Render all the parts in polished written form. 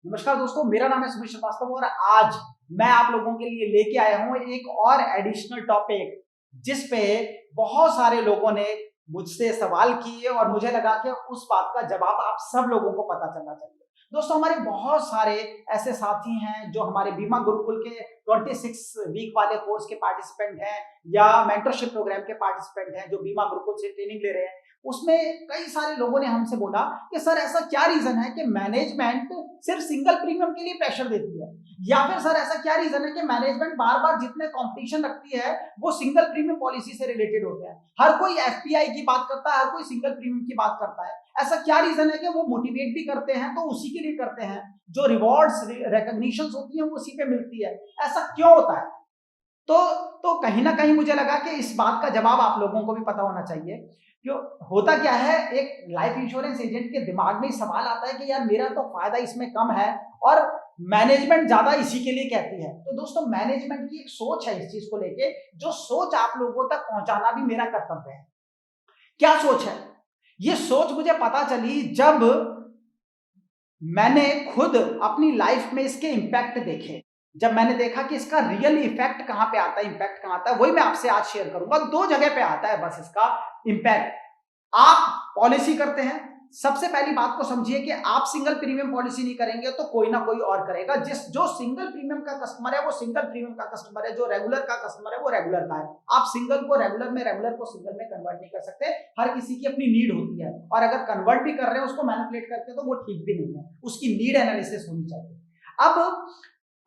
नमस्कार दोस्तों, मेरा नाम है सुमित श्रीवास्तव और आज मैं आप लोगों के लिए लेके आया हूं एक और एडिशनल टॉपिक जिस पे बहुत सारे लोगों ने मुझसे सवाल किए और मुझे लगा कि उस बात का जवाब आप सब लोगों को पता चलना चाहिए। दोस्तों, हमारे बहुत सारे ऐसे साथी हैं जो हमारे बीमा गुरुकुल के 26 वीक वाले कोर्स के पार्टिसिपेंट हैं या मेंटरशिप प्रोग्राम के पार्टिसिपेंट हैं जो बीमा गुरुकुल से ट्रेनिंग ले रहे हैं। उसमें कई सारे लोगों ने हमसे बोला कि सर ऐसा क्या रीजन है कि मैनेजमेंट सिर्फ सिंगल प्रीमियम के लिए प्रेशर देती है, या फिर सर ऐसा क्या रीजन है कि मैनेजमेंट बार बार जितने कंपटीशन रखती है वो सिंगल प्रीमियम पॉलिसी से रिलेटेड होते हैं। हर कोई एफपीआई की बात करता है, हर कोई सिंगल प्रीमियम की बात करता है। ऐसा क्या रीजन है कि वो मोटिवेट भी करते हैं तो उसी के लिए करते हैं, जो रिवॉर्ड्स रिकॉग्निशन होती है वो उसी पे मिलती है। ऐसा क्यों होता है? तो कहीं ना कहीं मुझे लगा कि इस बात का जवाब आप लोगों को भी पता होना चाहिए। क्यों होता क्या है, एक लाइफ इंश्योरेंस एजेंट के दिमाग में सवाल आता है कि यार मेरा तो फायदा इसमें कम है और मैनेजमेंट ज्यादा इसी के लिए कहती है। तो दोस्तों, मैनेजमेंट की एक सोच है इस चीज को लेके, जो सोच आप लोगों तक पहुंचाना भी मेरा कर्तव्य है। क्या सोच है? ये सोच मुझे पता चली जब मैंने खुद अपनी लाइफ में इसके इंपैक्ट देखे। जब मैंने देखा कि इसका रियल इफेक्ट कहां पे आता है, इंपैक्ट कहां आता है, वही मैं आपसे आज शेयर करूंगा। दो जगह पे आता है बस इसका इंपैक्ट। आप पॉलिसी करते हैं, सबसे पहली बात को समझिए कि आप सिंगल प्रीमियम पॉलिसी नहीं करेंगे तो कोई ना कोई और करेगा। जो सिंगल प्रीमियम का कस्टमर है वो सिंगल प्रीमियम का कस्टमर है, जो रेगुलर का कस्टमर है वो रेगुलर का है। आप सिंगल को रेगुलर में, रेगुलर को सिंगल में कन्वर्ट नहीं कर सकते। हर किसी की अपनी नीड होती है और अगर कन्वर्ट भी कर रहे हैं उसको मैनिपुलेट करके तो वो ठीक भी नहीं है। उसकी नीड एनालिसिस होनी चाहिए। अब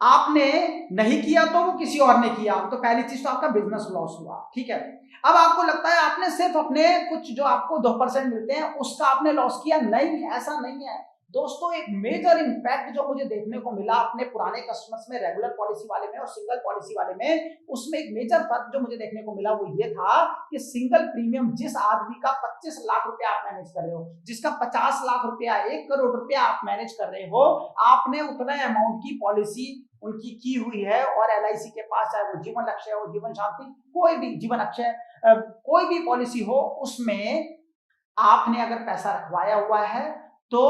आपने नहीं किया तो वो किसी और ने किया, तो पहली चीज तो आपका बिजनेस लॉस हुआ, ठीक है। अब आपको लगता है आपने सिर्फ अपने कुछ जो आपको 2% मिलते हैं उसका आपने लॉस किया। नहीं, ऐसा नहीं है दोस्तों। एक मेजर इंपैक्ट जो मुझे देखने को मिला अपने पुराने कस्टमर्स में, रेगुलर पॉलिसी वाले में और सिंगल पॉलिसी वाले में, उसमें एक मेजर फर्क जो मुझे देखने को मिला वो ये था कि सिंगल प्रीमियम जिस आदमी का 25 लाख रुपया आप मैनेज कर रहे हो, जिसका 50 लाख रुपया, 1 करोड़ रुपया आप मैनेज कर रहे हो, आपने उतना अमाउंट की पॉलिसी उनकी की हुई है। और एलआईसी के पास, चाहे वो जीवन लक्ष्य हो, जीवन शांति, कोई भी जीवन अक्षय, कोई भी पॉलिसी हो, उसमें आपने अगर पैसा रखवाया हुआ है तो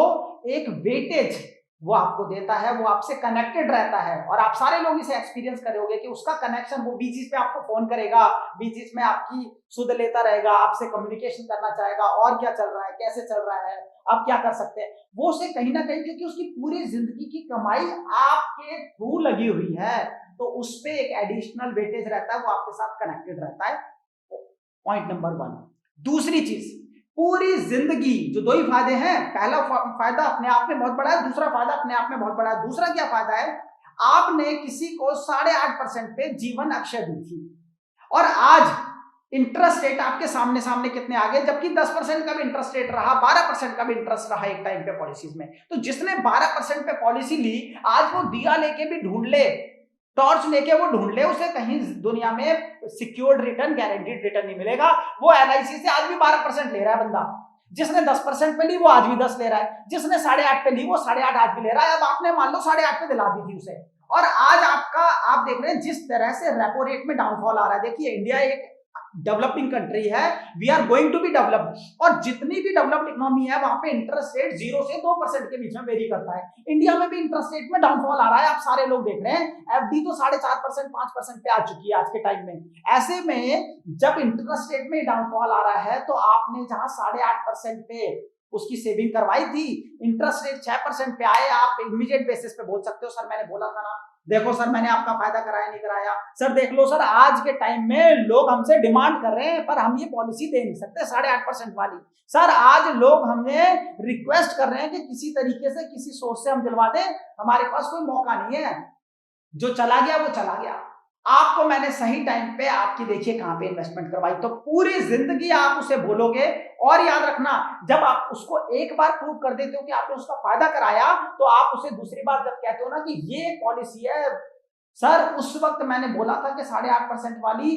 एक वेटेज वो आपको देता है, वो आपसे कनेक्टेड रहता है। और आप सारे लोग इसे एक्सपीरियंस करोगे कि उसका कनेक्शन, वो बीच बीच में आपको फोन करेगा, बीच बीच में आपकी सुध लेता रहेगा, आपसे कम्युनिकेशन करना चाहेगा, और क्या चल रहा है, कैसे चल रहा है, आप क्या कर सकते हैं। वो से कहीं ना कहीं, क्योंकि उसकी पूरी जिंदगी की कमाई आपके थ्रू लगी हुई है, तो उस पर एक एडिशनल वेटेज रहता है, वो आपके साथ कनेक्टेड रहता है। Point number 1। दूसरी चीज, पूरी जिंदगी, जो दो ही फायदे हैं, पहला फायदा अपने आप में बहुत बड़ा है, दूसरा फायदा अपने आप में बहुत बड़ा है। दूसरा क्या फायदा है? आपने किसी को 8.5% पे जीवन अक्षय दी थी और आज इंटरेस्ट रेट आपके सामने सामने कितने आ गए, जबकि 10% का भी इंटरेस्ट रेट रहा, 12% का भी इंटरेस्ट रहा एक टाइम पे पॉलिसीज में। तो जिसने 12% पे पॉलिसी ली, आज वो दिया लेके भी ढूंढ ले, टॉर्च लेके वो ढूंढ ले, उसे कहीं दुनिया में सिक्योर्ड रिटर्न, गारंटीड रिटर्न नहीं मिलेगा। वो एलआईसी से आज भी 12% ले रहा है बंदा। जिसने 10% पे ली वो आज भी 10 ले रहा है, जिसने 8.5 पे ली वो 8.5 आज भी ले रहा है। अब आपने मान लो 8.5 पे दिला दी थी उसे, और आज आपका, आप देख रहे हैं जिस तरह से रेपो रेट में डाउनफॉल आ रहा है। देखिए, इंडिया एक डेवलपिंग कंट्री है, we are going to be developed, और जितनी भी डेवलप्ड इकोनॉमी है वहां पे इंटरेस्ट रेट 0 से 2% के बीच में वेरी करता है। इंडिया में भी इंटरेस्ट रेट में डाउनफॉल आ रहा है, आप सारे लोग देख रहे हैं। एफडी तो 4.5%, 5% पे आ चुकी है आज के टाइम में। ऐसे में जब इंटरेस्ट रेट में डाउनफॉल आ रहा है, तो आपने जहां 8.5% पे उसकी सेविंग करवाई थी, इंटरेस्ट रेट 6% पे आए, आप इमीडिएट बेसिस पे बोल सकते हो सर मैंने बोला था ना, देखो सर मैंने आपका फायदा कराया नहीं कराया। सर देख लो सर, आज के टाइम में लोग हमसे डिमांड कर रहे हैं पर हम ये पॉलिसी दे नहीं सकते 8.5% वाली। सर आज लोग हमें रिक्वेस्ट कर रहे हैं कि किसी तरीके से, किसी सोर्स से हम दिलवा दें, हमारे पास कोई मौका नहीं है। जो चला गया वो चला गया। आपको मैंने सही टाइम पे आपकी, देखिए कहां पे इन्वेस्टमेंट करवाई, तो पूरी जिंदगी आप उसे बोलोगे। और याद रखना, जब आप उसको एक बार प्रूव कर देते हो कि आपने उसका फायदा कराया, तो आप उसे दूसरी बार जब कहते हो ना कि ये पॉलिसी है सर, उस वक्त मैंने बोला था कि 8.5% वाली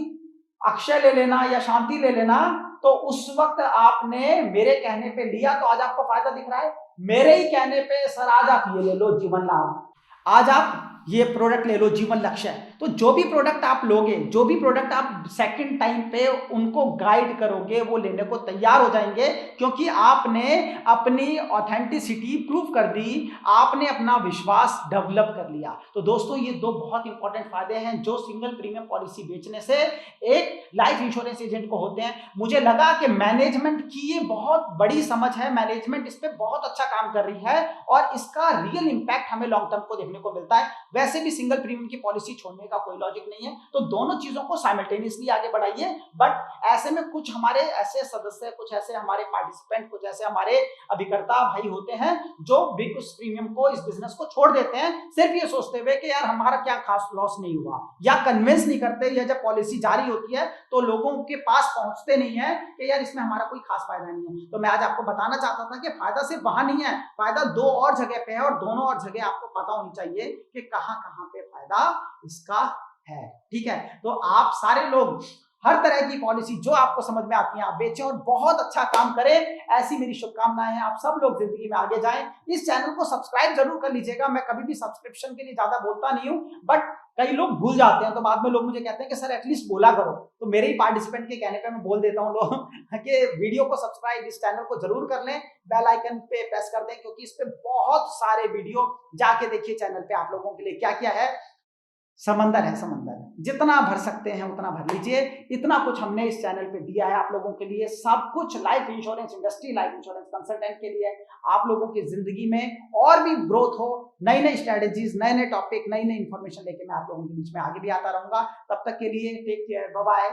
अक्षय ले लेना या शांति ले लेना, तो उस वक्त आपने मेरे कहने पे लिया, तो आज आपको फायदा दिख रहा है। मेरे ही कहने पे सर आज आप ये ले लो जीवन लाभ, आज आप ये प्रोडक्ट ले लो, जीवन लक्ष्य है। तो जो भी प्रोडक्ट आप लोगे, जो भी प्रोडक्ट आप सेकंड टाइम पे उनको गाइड करोगे, वो लेने को तैयार हो जाएंगे, क्योंकि आपने अपनी ऑथेंटिसिटी प्रूव कर दी, आपने अपना विश्वास डेवलप कर लिया। तो दोस्तों ये दो बहुत इंपॉर्टेंट फायदे हैं जो सिंगल प्रीमियम पॉलिसी बेचने से एक लाइफ इंश्योरेंस एजेंट को होते हैं। मुझे लगा कि मैनेजमेंट की ये बहुत बड़ी समझ है, मैनेजमेंट इस पे बहुत अच्छा काम कर रही है और इसका रियल इंपैक्ट हमें लॉन्ग टर्म को देखने को मिलता है। वैसे भी सिंगल प्रीमियम की पॉलिसी छोड़ने का कोई लॉजिक नहीं है, तो दोनों चीजों को साइमल्टेनियसली आगे बढ़ाइए। बट ऐसे में कुछ हमारे ऐसे सदस्य, कुछ ऐसे हमारे पार्टिसिपेंट, कुछ ऐसे हमारे अभिकर्ता भाई होते हैं जो उस प्रीमियम को, इस बिजनेस को छोड़ देते हैं सिर्फ ये सोचते हुए कि यार हमारा क्या खास लॉस नहीं हुआ, या कन्विंस नहीं करते, या जब पॉलिसी जारी होती है तो लोगों के पास पहुंचते नहीं है कि यार इसमें हमारा कोई खास फायदा नहीं है। तो मैं आज आपको बताना चाहता था कि फायदा सिर्फ वहां नहीं है, फायदा दो और जगह पे है, और दोनों और जगह आपको पता होनी चाहिए कि कहां कहां पे फायदा इसका है। ठीक है, तो आप सारे लोग हर तरह की पॉलिसी जो आपको समझ में आती है आप बेचें और बहुत अच्छा काम करें, ऐसी मेरी शुभकामनाएं हैं। आप सब लोग जिंदगी में आगे जाएं। इस चैनल को सब्सक्राइब जरूर कर लीजिएगा। मैं कभी भी सब्सक्रिप्शन के लिए ज्यादा बोलता नहीं हूं, बट कई लोग भूल जाते हैं, तो बाद में लोग मुझे कहते हैं कि सर एटलीस्ट बोला करो। तो मेरे ही पार्टिसिपेंट के कहने पे मैं बोल देता हूं लोग कि वीडियो को सब्सक्राइब, इस चैनल को जरूर कर लें, बेल आइकन पे प्रेस कर दें, क्योंकि इस पे बहुत सारे वीडियो जाके देखिए चैनल पे आप लोगों के लिए क्या क्या है। समंदर है, समंदर जितना भर सकते हैं उतना भर लीजिए। इतना कुछ हमने इस चैनल पे दिया है आप लोगों के लिए, सब कुछ life insurance industry, life insurance consultant के लिए, आप लोगों की जिंदगी में और भी ग्रोथ हो, नई नई स्ट्रेटेजीज, नए नए टॉपिक, नई नई इंफॉर्मेशन लेके मैं आप लोगों के बीच में आगे भी आता रहूंगा। तब तक के लिए टेक केयर, बाय बाय।